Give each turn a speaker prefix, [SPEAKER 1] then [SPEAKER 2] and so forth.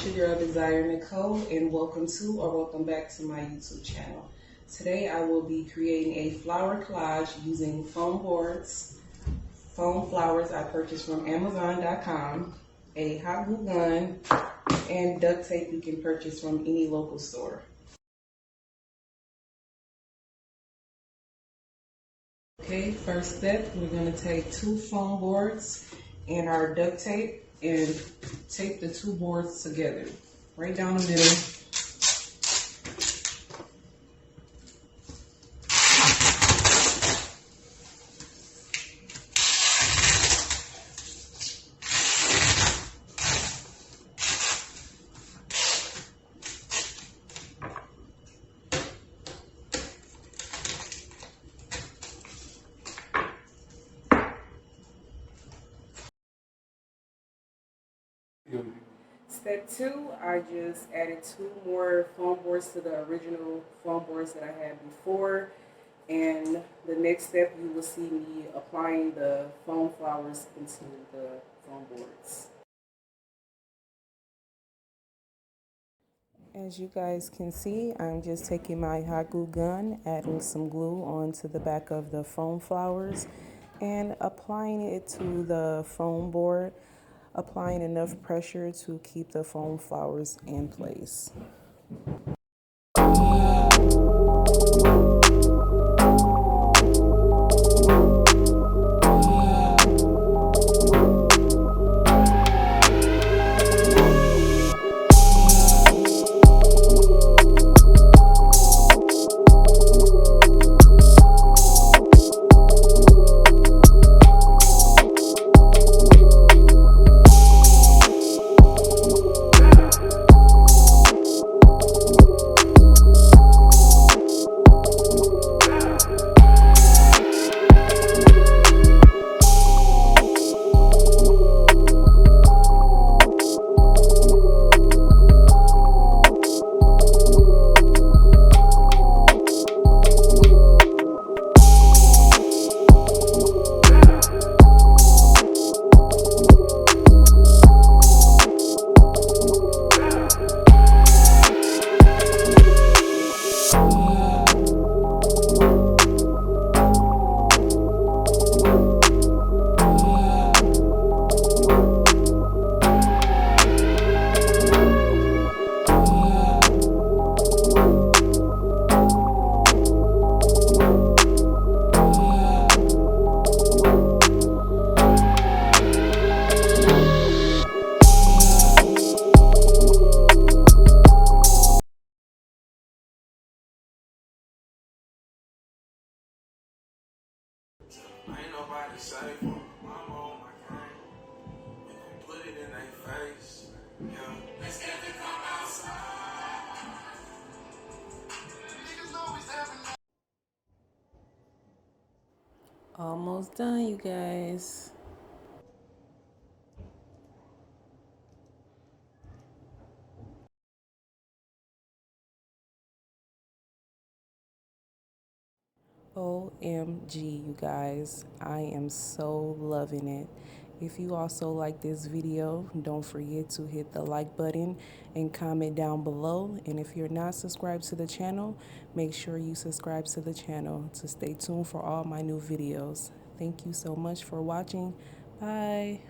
[SPEAKER 1] Your Desire Nicole, and welcome back to my YouTube channel. Today I will be creating a flower collage using foam boards, foam flowers I purchased from Amazon.com, a hot glue gun, and duct tape you can purchase from any local store. Okay, first step, we're going to take 2 foam boards and our duct tape and tape the 2 boards together, right down the middle. Step 2, I just added 2 more foam boards to the original foam boards that I had before. And the next step, you will see me applying the foam flowers into the foam boards. As you guys can see, I'm just taking my hot glue gun, adding some glue onto the back of the foam flowers and applying it to the foam board, applying enough pressure to keep the foam flowers in place.
[SPEAKER 2] Ain't nobody safe. I'm on my game. We gon' put it in their face. Yeah. Let's get to come outside. Niggas always having.
[SPEAKER 1] Almost done, you guys. OMG, you guys, I am so loving it. If you also like this video, don't forget to hit the like button and comment down below. And if you're not subscribed to the channel, make sure you subscribe to the channel to stay tuned for all my new videos. Thank you so much for watching. Bye.